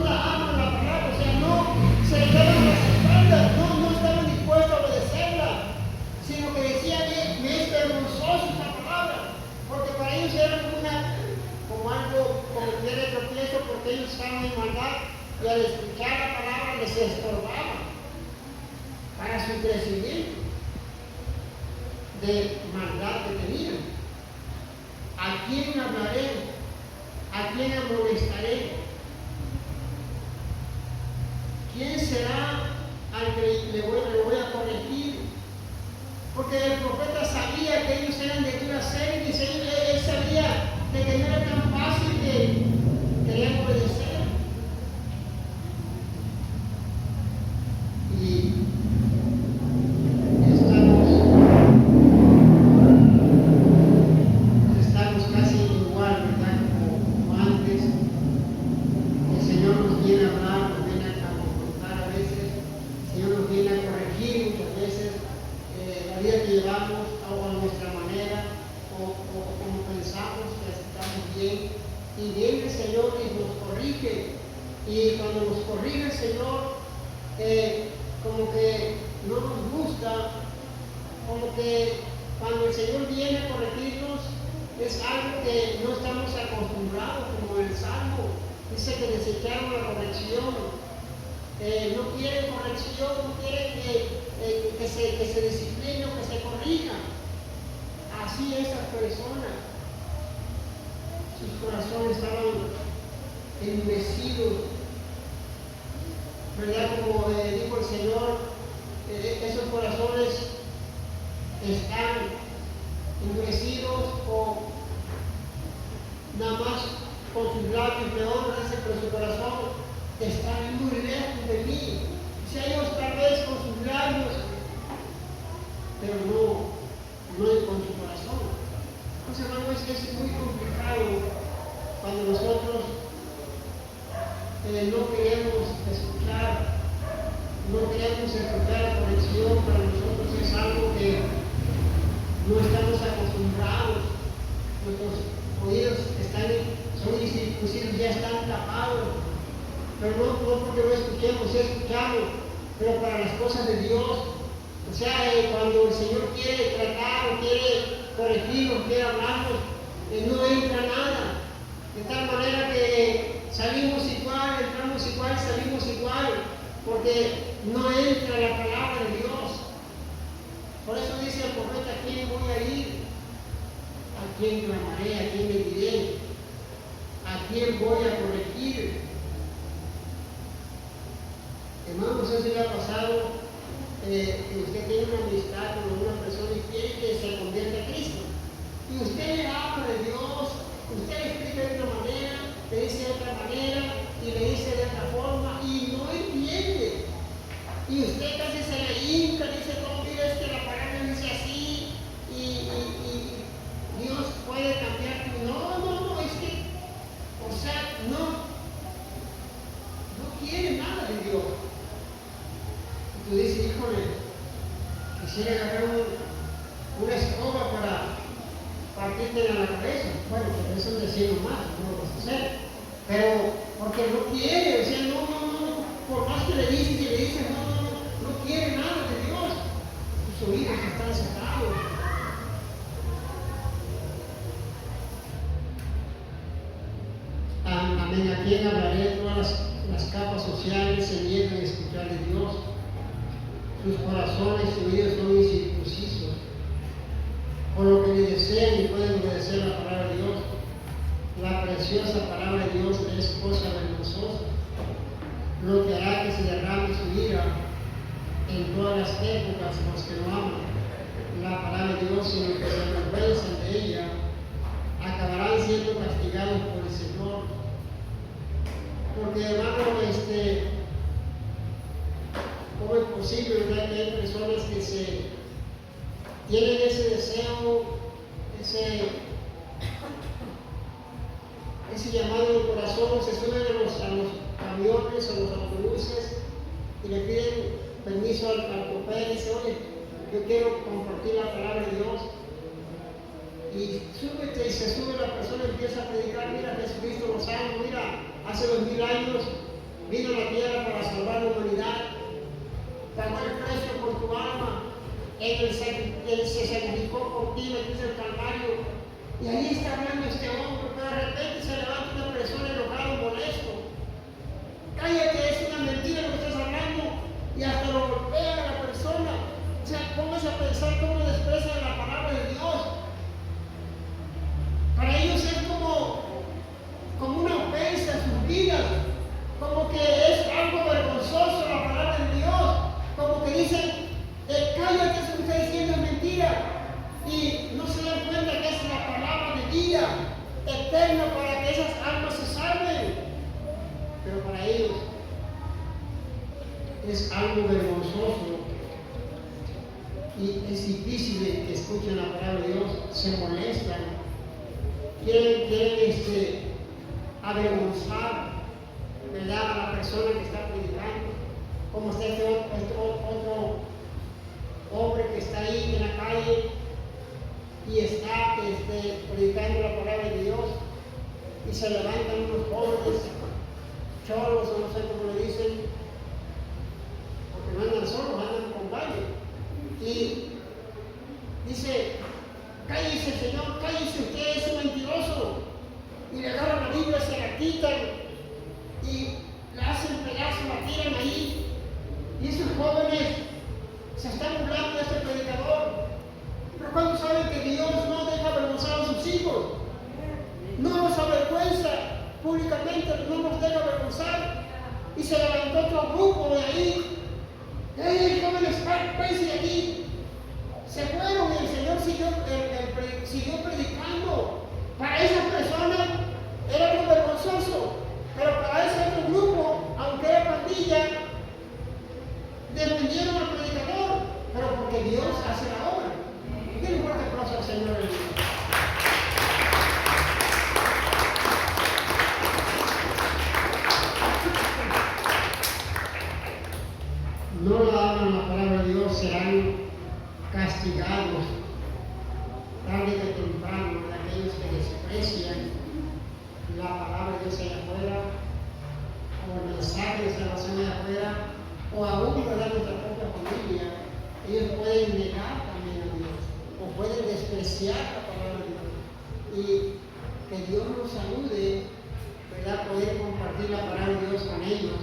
la aman la palabra, o sea, no se le daban las espaldas, no estaban dispuestos a obedecerla, sino que decían, me es vergonzoso esta palabra, porque para ellos era como algo, como que era tropiezo, porque ellos estaban en maldad, y al escuchar la palabra les estorbaba para su crecimiento de maldad que tenían. ¿A quién hablaré? ¿A quién amonestaré? ¿Quién será al que le voy a corregir? Porque el profeta sabía que ellos eran de dura cerviz, él sabía de que no era tan fácil que querían obedecer. Y estamos casi igual, ¿verdad? Como antes. El Señor nos viene a hablar, nos viene a confrontar a veces, el Señor nos viene a corregir muchas veces la vida que llevamos o a nuestra manera o como pensamos que estamos bien, y viene el Señor y nos corrige. Y cuando nos corrige el Señor, como que no nos gusta, como que cuando el Señor viene a corregirnos, es algo que no estamos acostumbrados, como en el Salmo. Dice que desecharon la corrección. No quieren corrección, no quieren que se discipline o que se corrija. Así esas personas, sus corazones estaban endurecidos, ¿verdad? Como dijo el Señor, esos corazones están endurecidos o nada más con sus labios de honra, pero su corazón está muy lejos de mí. Si ellos tal vez con sus labios, pero no con su corazón. Entonces, hermanos, es muy complicado cuando nosotros no queremos escuchar la corrección. Para nosotros es algo que no estamos acostumbrados. Nuestros oídos son incircuncisos, ya están tapados. Pero no porque no escuchemos, sí escuchamos, pero para las cosas de Dios. O sea, cuando el Señor quiere tratar o quiere corregirnos, quiere hablarnos, no entra nada. De tal manera que salimos igual, entramos igual, salimos igual, porque no entra la palabra de Dios. Por eso dice el profeta: ¿a quién voy a ir? ¿A quién clamaré? ¿A quién le diré? ¿A quién voy a corregir? Hermanos, eso le ha pasado que usted tiene una amistad con una persona y quiere que se convierta a Cristo. Y usted le habla de Dios, usted le explica de otra manera, le dice de otra manera y le dice de otra forma y no entiende. Y usted casi se le hinca, dice: no, mira, es que la palabra dice así y Dios puede cambiar. No, es que, o sea, no quiere nada de Dios. Y tú dices: híjole, quisiera agarrar una escoba para partirte en la cabeza. Bueno, pues eso es decir más, no lo vas a hacer. Pero porque no quiere, o sea, no, por más que le dices y le dices, no quiere nada de Dios. Sus oídos están cerrados. Amén. ¿A quién hablaré? Todas las capas sociales se niegan a escuchar de Dios. Sus corazones y oídos son incircuncisos, por lo que ni desean ni pueden obedecer la palabra de Dios. La preciosa palabra de Dios es cosa vergonzosa, lo que hará que se derrame su ira en todas las épocas los que no aman la palabra de Dios, sino que se avergüenzan de ella, acabarán siendo castigados por el Señor. Porque, hermano, ¿cómo es posible, verdad, que hay personas que tienen ese deseo, ese llamado del corazón, se suben a los camiones o los autobuses y le piden permiso al chofer y dice: oye, yo quiero compartir la palabra de Dios? Y súbete, y se sube la persona y empieza a predicar: mira, Jesucristo los ama, mira, hace 2000 años vino a la tierra para salvar la humanidad, pagó el precio por tu alma, Él se sacrificó por ti, le puso el Calvario. Y ahí está hablando este hombre, pero de repente se levanta una persona enojada, molesto. Cállate, es una mentira lo que estás hablando, y hasta lo golpea a la persona. O sea, póngase a pensar cómo desprecia la palabra de Dios. Para ellos es como una ofensa a sus vidas, como que es algo vergonzoso la palabra de Dios, como que dicen: cállate, eso que está diciendo es mentira. Y no se dan cuenta que es la palabra de vida eterna para que esas almas se salven. Pero para ellos es algo vergonzoso y es difícil que escuchen la palabra de Dios, se molestan, quieren avergonzar, ¿verdad?, a la persona que está predicando. Como está este otro hombre que está ahí en la calle y está predicando la palabra de Dios, y se levantan unos jóvenes cholos, o no sé cómo le dicen, porque no andan solos, andan con varios. Y dice, cállese Señor, cállese usted, es un mentiroso. Y le agarran la Biblia, se la quitan y la hacen pedazos, la tiran ahí. Y esos jóvenes se están burlando de este predicador. Pero cuando saben que Dios no deja avergonzar a sus hijos, no los avergüenza públicamente, no los deja avergonzar. Y se levantó otro grupo de ahí. ¡Hey, jóvenes, váyanse de aquí! Se fueron y el Señor siguió predicando. Para esas personas era muy vergonzoso, pero para ese otro grupo, aunque era pandilla, defendieron al predicador, pero porque Dios hace la obra. ¿Qué le fuerte aplauso al Señor? No la hablan la palabra de Dios, serán castigados tarde que temprano de aquellos que desprecian la palabra de Dios allá afuera, o el mensaje de salvación allá afuera, o aún de nuestra propia familia. Ellos pueden negar también a Dios, o pueden despreciar la palabra de Dios. Y que Dios nos ayude, ¿verdad?, poder compartir la palabra de Dios con ellos,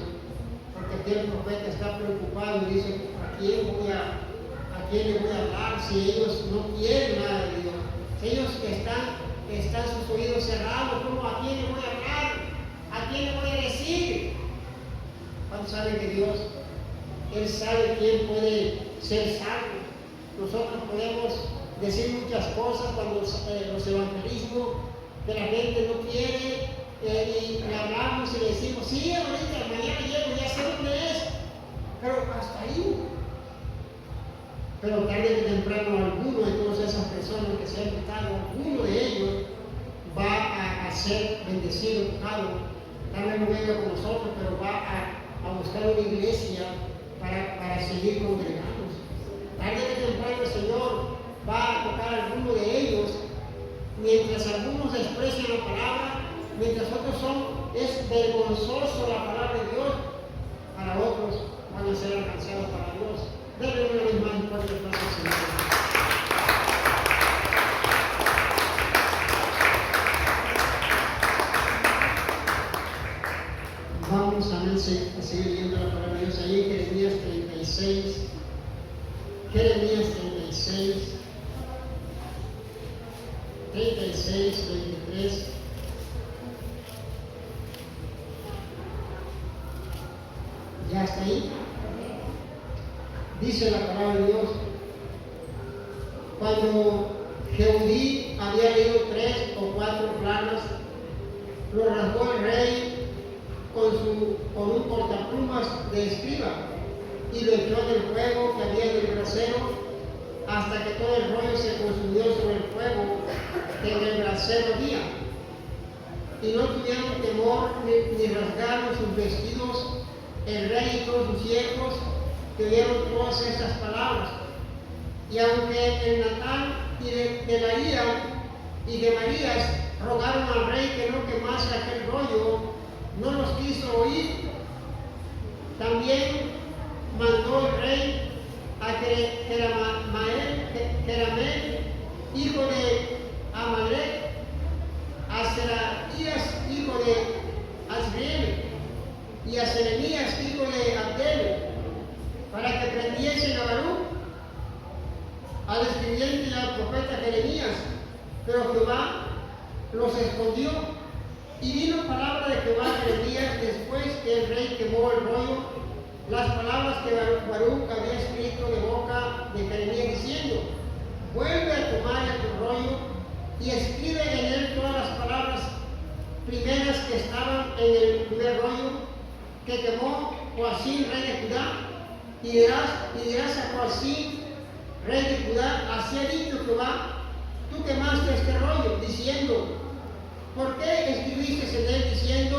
porque aquí el profeta está preocupado y dice, ¿a quién le voy a hablar si ellos no quieren nada de Dios? Si ellos que están sus oídos cerrados, ¿cómo a quién le voy a hablar? ¿A quién le voy a decir? ¿Cuántos saben que Dios, Él sabe quién puede ser salvo? Nosotros podemos decir muchas cosas cuando los evangelismos que la gente no quiere, y le hablamos y le decimos, sí, ahorita, mañana llego, ya sé dónde es, pero hasta ahí. Pero tarde que temprano alguno de todas esas personas que se han quitado, alguno de ellos va a ser bendecido, tocado. Tal vez no venga con nosotros, pero va a buscar una iglesia para seguir congregándose. Tarde que temprano el Señor va a tocar a alguno de ellos, mientras algunos desprecian la palabra, mientras otros es vergonzoso la palabra de Dios, para otros van a ser alcanzados para Dios. Denle una vez más fuerte aplauso al Señor. Vamos a seguir leyendo la palabra de Dios ahí en Jeremías 36. Jeremías 36, 23. ¿Ya está ahí? Dice la palabra de Dios, cuando Jehudí había leído 3 o 4 planas, lo rasgó el rey con un portaplumas de escriba y lo echó en el fuego que había en el brasero hasta que todo el rollo se consumió sobre el fuego que en el brasero había. Y no tuvieron temor ni rasgaron sus vestidos el rey y todos sus siervos que oyeron todas estas palabras. Y aunque el Natán y de Laía y de Marías rogaron al rey que no quemase aquel rollo, no los quiso oír. También mandó el rey a Jerameel, hijo de Amalek, a Seraías, hijo de Azriel, y a Jeremías, hijo de Abdel, para que prendiesen a Baruch, al escribiente y al profeta Jeremías. Pero Jehová los escondió. Y vino palabra de Jehová a Jeremías después que el rey quemó el rollo, las palabras que Baruch había escrito de boca de Jeremías, diciendo, vuelve a tomar tu rollo y escribe en él todas las palabras primeras que estaban en el primer rollo que quemó Joacim, rey de Judá, y dirás a Joacim, rey de Judá, así ha dicho Jehová, tú quemaste este rollo, diciendo, ¿por qué escribiste en él diciendo,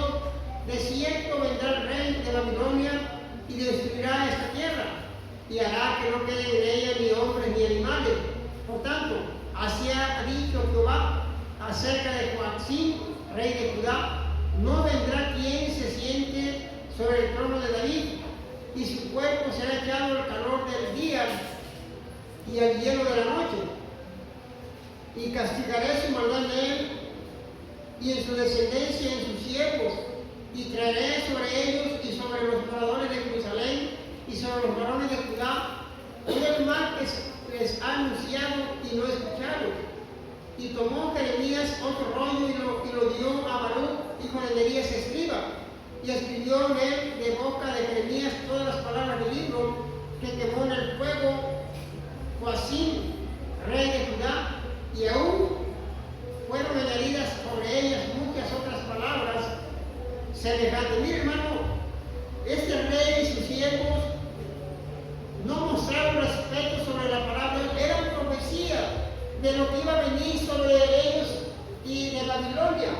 de cierto vendrá el rey de Babilonia y destruirá esta tierra, y hará que no queden en ella ni hombres ni animales? Por tanto, así ha dicho Jehová acerca de Joacim, rey de Judá, no vendrá quien se siente sobre el trono de David, y su cuerpo será echado al calor del día y al hielo de la noche. Y castigaré su maldad en él, y en su descendencia, en sus siervos, y traeré sobre ellos y sobre los moradores de Jerusalén y sobre los varones de Judá todo el mal que les ha anunciado y no escucharon. Y tomó Jeremías otro rollo y lo dio a Baruch, hijo de Nerías, escriba, y escribió en él de boca de Jeremías todas las palabras del libro que quemó en el fuego Joacim, rey de Judá, y aún fueron añadidas sobre ellas muchas otras palabras semejantes. Mire, hermano, este rey y sus siervos no mostraron respeto sobre la palabra, eran profecía de lo que iba a venir sobre ellos y de Babilonia.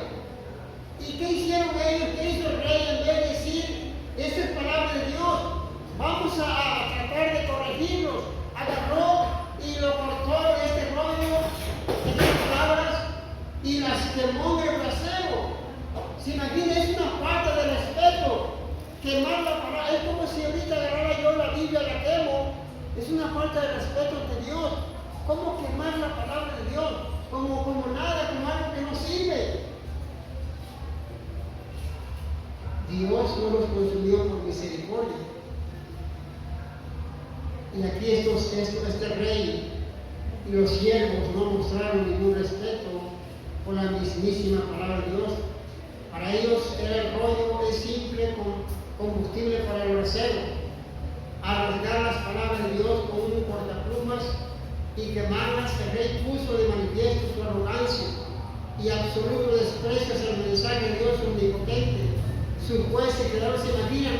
¿Y qué hicieron ellos? ¿Qué hizo el rey? En vez de decir, esta es palabra de Dios, vamos a tratar de corregirlos, agarró y lo cortó de este rollo de las palabras y las quemó en el brasero. ¿Se imagina? Es una falta de respeto quemar la palabra. Es como si ahorita agarrara yo la Biblia y la quemo. Es una falta de respeto ante Dios. ¿Cómo quemar la palabra de Dios? Como nada, como algo que no sirve. Dios no los consumió por misericordia. Y aquí este rey y los siervos no mostraron ningún respeto por la mismísima palabra de Dios. Para ellos era el rollo de simple combustible para el brasero. Arriesgar las palabras de Dios con un cortaplumas y quemarlas, el rey puso de manifiesto su arrogancia y absoluto desprecio hacia el mensaje de Dios omnipotente. Sus jueces quedaron, se imagina,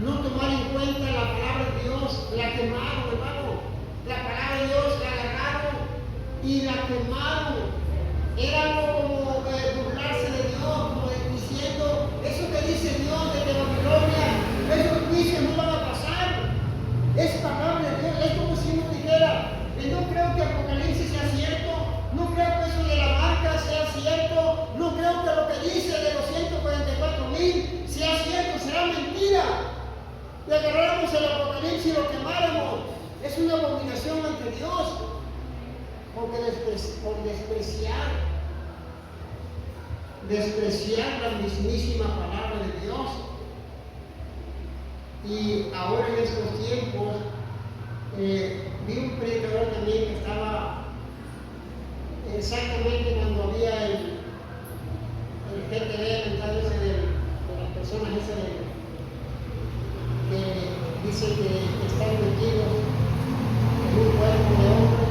no tomar en cuenta la palabra de Dios, la quemaron, hermano. La palabra de Dios la agarraron y la quemaron. Era algo como burlarse de Dios, como diciendo, eso que dice Dios desde Babilonia, esos juicios no van a pasar. Es palabra de Dios, es como si uno dijera, no creo que Apocalipsis sea cierto, no creo que eso de la marca sea cierto, no creo que lo que dice de los 144,000 sea cierto, será mentira. Y agarráramos el Apocalipsis y lo quemáramos. Es una abominación ante Dios, porque por despreciar la mismísima palabra de Dios. Y ahora en estos tiempos, vi un predicador también que estaba exactamente cuando había el GTV, entonces de las personas esas que dicen que están metidos en un cuerpo de hombre,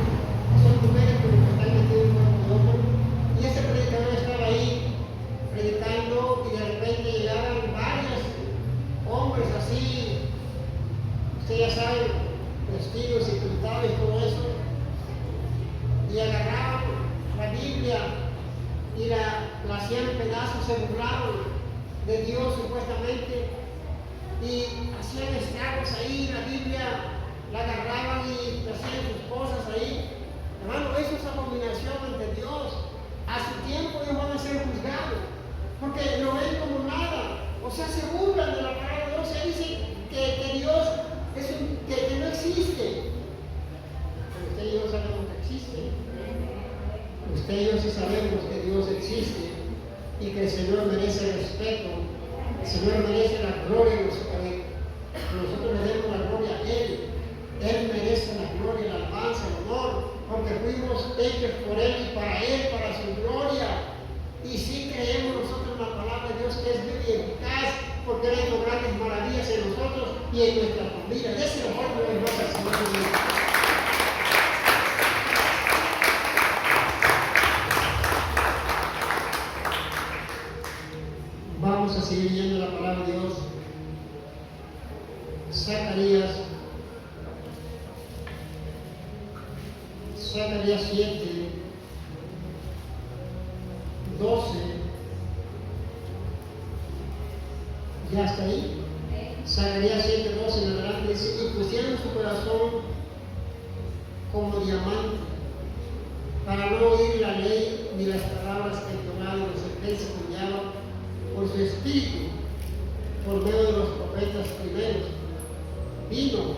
son mujeres pero que están metidos en un cuerpo de hombre, y ese predicador estaba ahí predicando y de repente llegaban varios hombres así, usted ya sabe, vestidos y pintados y todo eso, y agarraban la Biblia y la hacían pedazos, se burlaron de Dios supuestamente y hacían estragos ahí, la Biblia la agarraban y hacían sus cosas ahí. Hermano, eso es abominación ante Dios. A su tiempo ellos van a ser juzgados porque lo ven como nada, o sea, se burlan de la palabra de Dios, se dicen que Dios que no existe. Pero usted y yo sabemos que existe. Usted y yo sí sabemos que Dios existe y que el Señor merece el respeto, el Señor merece la gloria, nosotros le demos la gloria a Él. Él merece la gloria, la alabanza, el honor, porque fuimos hechos por Él y para su gloria. Y sí creemos nosotros en la palabra de Dios que es viva y eficaz, porque Él ha hecho grandes maravillas en nosotros y en nuestra familia. Déselo fuerte de Dios al Señor. Vamos a seguir leyendo la palabra de Dios. Zacarías 7, 12. Ya está ahí. Zacarías 7, 12 en adelante dice: y pusieron su corazón como diamante para no oír la ley ni las palabras que el Torah de los ejércitos enviaban por su Espíritu por medio de los profetas primeros. Vino,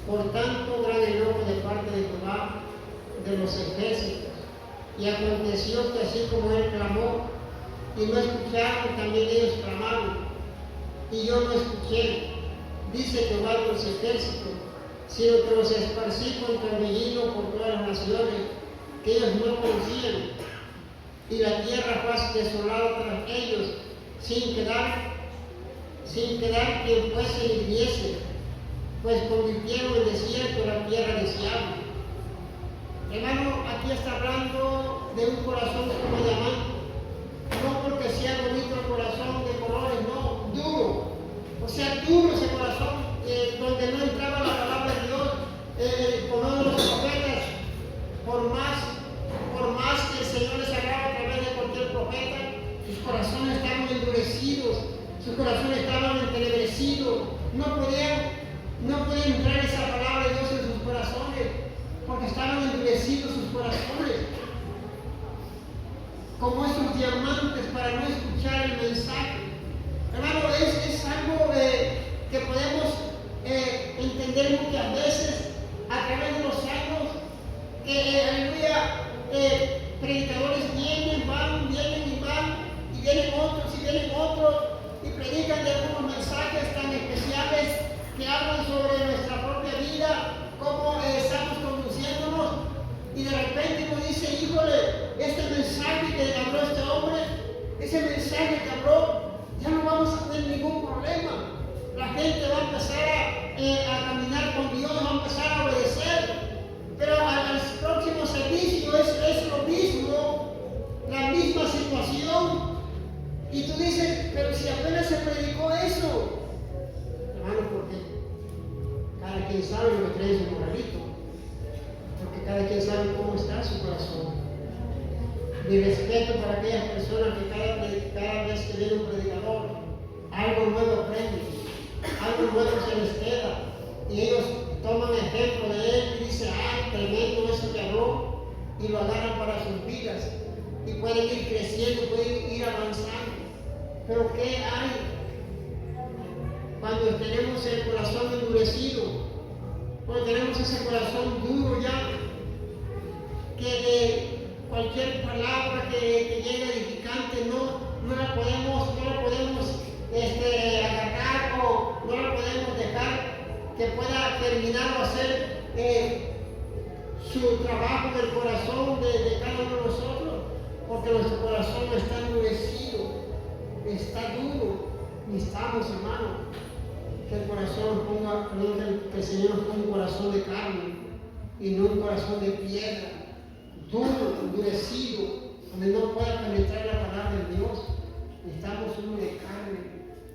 por tanto, gran enojo de parte de Jehová de los ejércitos. Y aconteció que así como él clamó, y no escucharon, también ellos clamaron, y yo no escuché, dice Jehová de los ejércitos, sino que los esparcí con torbellino por todas las naciones que ellos no conocían, y la tierra fue desolada tras ellos, sin quedar quien fuese ni viniese, pues convirtieron en desierto la tierra deseable. Hermano, aquí está hablando de un corazón como diamante, no porque sea bonito el corazón de colores, no, duro, o sea, duro ese corazón, donde no entraba la palabra de Dios, por medio de los profetas, por más que el Señor les hablaba a través de cualquier profeta, sus corazones estaban endurecidos, sus corazones estaban entenebrecidos, no podían entrar esa palabra de Dios en sus corazones, porque estaban endurecidos sus corazones, como esos diamantes, para no escuchar el mensaje. Hermano, es algo que podemos entender muchas veces a través de los años, que, aleluya, predicadores vienen y van, y vienen otros, y predican de algunos mensajes tan especiales que hablan sobre nuestra propia vida, cómo estamos conduciéndonos, y de repente uno dice, híjole, este mensaje que habló este hombre, ese mensaje que habló, ya no vamos a tener ningún problema. La gente va a empezar a caminar con Dios, va a empezar a obedecer. Pero al próximo servicio es lo mismo, la misma situación. Y tú dices, pero si apenas se predicó eso. Hermano, porque cada quien sabe lo que trae su moralito. Porque cada quien sabe cómo está su corazón. Mi respeto para aquellas personas que cada vez que viene un predicador, algo nuevo aprenden, algo nuevo se les queda, y ellos toman ejemplo de él y dicen, ay, tremendo eso que habló, y lo agarran para sus vidas, y pueden ir creciendo, pueden ir avanzando. Pero ¿qué hay cuando tenemos el corazón endurecido? Cuando tenemos ese corazón duro ya, que cualquier palabra que llegue edificante no la podemos agarrar, o no la podemos dejar que pueda terminar o hacer su trabajo en el corazón de cada uno de nosotros, porque nuestro corazón está endurecido, está duro. Necesitamos, hermano, que el Señor nos ponga un corazón de carne y no un corazón de piedra, duro, endurecido, donde no pueda penetrar la palabra de Dios. Necesitamos uno de carne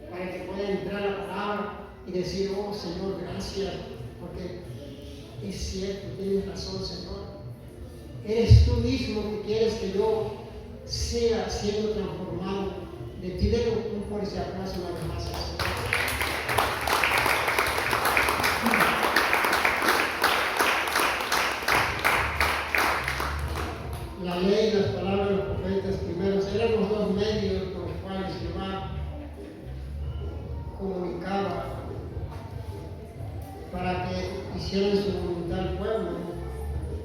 para que pueda entrar la palabra y decir, oh Señor, gracias, porque es cierto, tienes razón, Señor. Eres tú mismo que quieres que yo sea siendo transformado de ti. Dele un fuerte aplauso una vez más, Señor. La ley y las palabras de los profetas primeros eran los dos medios por los cuales Jehová comunicaba para que hicieran su voluntad al pueblo,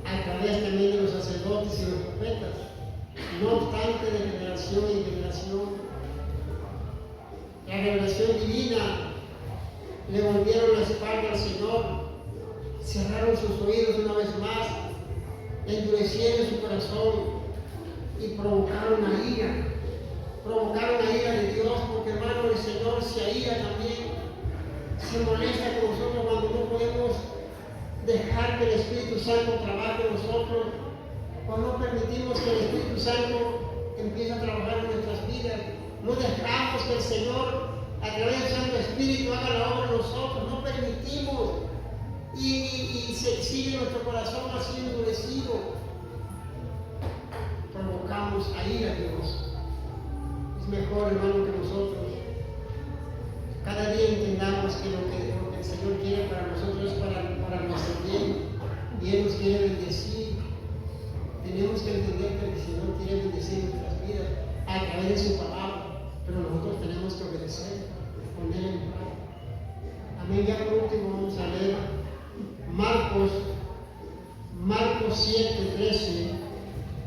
a través también de los sacerdotes y los profetas. No obstante, de generación en generación, la revelación divina le volvieron la espalda al Señor, cerraron sus oídos una vez más, endurecieron su corazón y provocaron la ira de Dios, porque, hermano, el Señor se aira también, se molesta con nosotros cuando no podemos dejar que el Espíritu Santo trabaje en nosotros, cuando no permitimos que el Espíritu Santo empiece a trabajar en nuestras vidas, no dejamos que el Señor a través del Santo Espíritu haga la obra en nosotros, no permitimos, y se sigue nuestro corazón así endurecido, provocamos a ir a Dios. Es mejor, hermano, que nosotros cada día entendamos que lo que el Señor quiere para nosotros es para nuestro bien, y Él nos quiere bendecir. Tenemos que entender que el Señor quiere bendecir nuestras vidas a través de su palabra, pero nosotros tenemos que Marcos 7:13,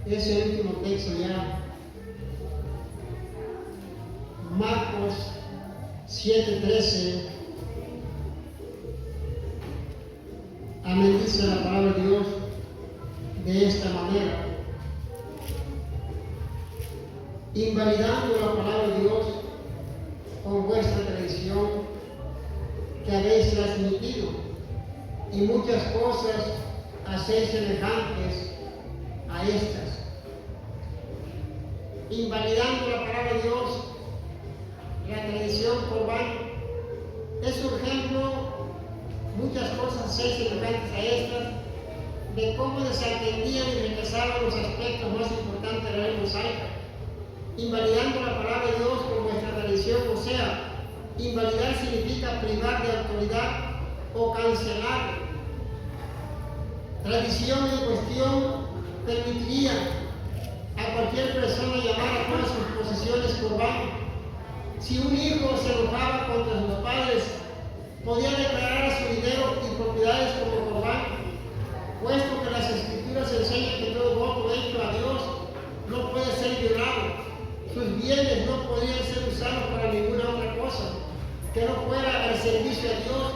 es el último texto ya. Marcos 7:13. Amén, dice la palabra de Dios de esta manera. Invalidando la palabra de Dios con vuestra tradición que habéis transmitido, y muchas cosas hacéis semejantes a estas. Invalidando la palabra de Dios, la tradición corbán, es un ejemplo, muchas cosas hacéis semejantes a estas, de cómo desatendían y rechazaban los aspectos más importantes de la ley mosaica. Invalidando la palabra de Dios con vuestra tradición, o sea, invalidar significa privar de autoridad o cancelar. Tradición en cuestión permitiría a cualquier persona llamar a todas sus posesiones corbán. Si un hijo se enojaba contra sus padres, podía declarar a su dinero y propiedades como corbán, puesto que las Escrituras enseñan que todo voto hecho a Dios no puede ser violado. Sus bienes no podrían ser usados para ninguna otra cosa que no fuera al servicio a Dios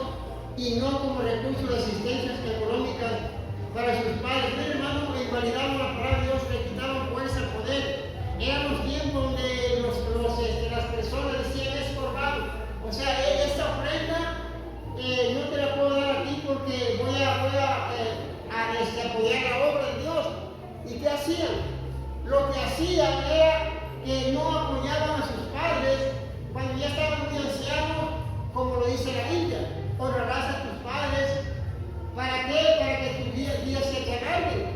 y no como recurso de asistencia económica para sus padres. Pero hermano, invalidaban la palabra de Dios, le quitaban fuerza, poder. Eran los tiempos donde las personas decían es corbán. O sea, esta ofrenda no te la puedo dar a ti porque voy a apoyar la obra de Dios. ¿Y qué hacían? Lo que hacían era que no apoyaban a sus padres cuando ya estaban muy ancianos, como lo dice la Biblia. Honrarás a tus padres. ¿Para qué? Para que tus días se alarguen.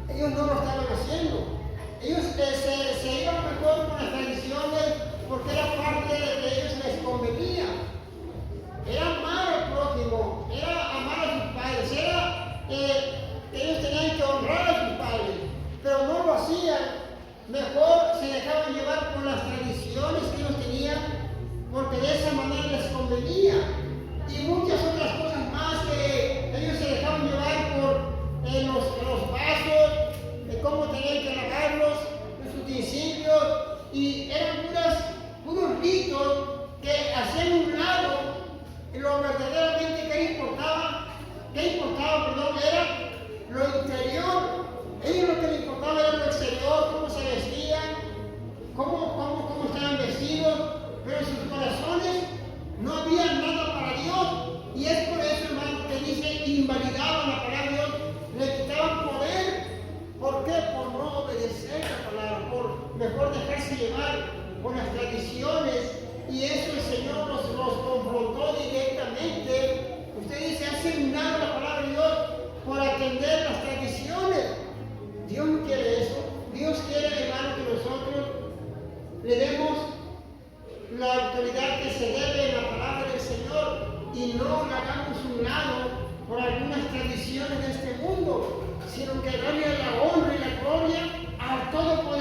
Ellos no lo estaban haciendo. Ellos se iban mejor con las tradiciones porque era parte de que ellos les convenía. Era amar al prójimo, era amar a sus padres, ellos tenían que honrar a sus padres, pero no lo hacían. Mejor se dejaban llevar por las tradiciones que ellos tenían, porque de esa manera les convenía. Y muchas otras cosas más que ellos se dejaban llevar por los vasos, de cómo tenían que lavarlos, los utensilios, y eran puros ritos que hacían un lado lo verdaderamente que importaba, era lo interior. Ellos lo que les importaba era lo exterior, cómo se vestían, cómo estaban vestidos, pero en sus corazones no había nada para Dios. Y es por eso, hermano, que dice, invalidaban la palabra de Dios, le quitaban poder. ¿Por qué? Por no obedecer la palabra, por mejor dejarse llevar por las tradiciones. Y eso el Señor los confrontó directamente. Usted dice, ha seminado la palabra de Dios por atender las tradiciones. Dios no quiere eso. Dios quiere, hermano, que nosotros le demos la autoridad que se debe en la palabra del Señor y no la hagamos un lado por algunas tradiciones de este mundo, sino que darle la honra y la gloria al Todopoderoso.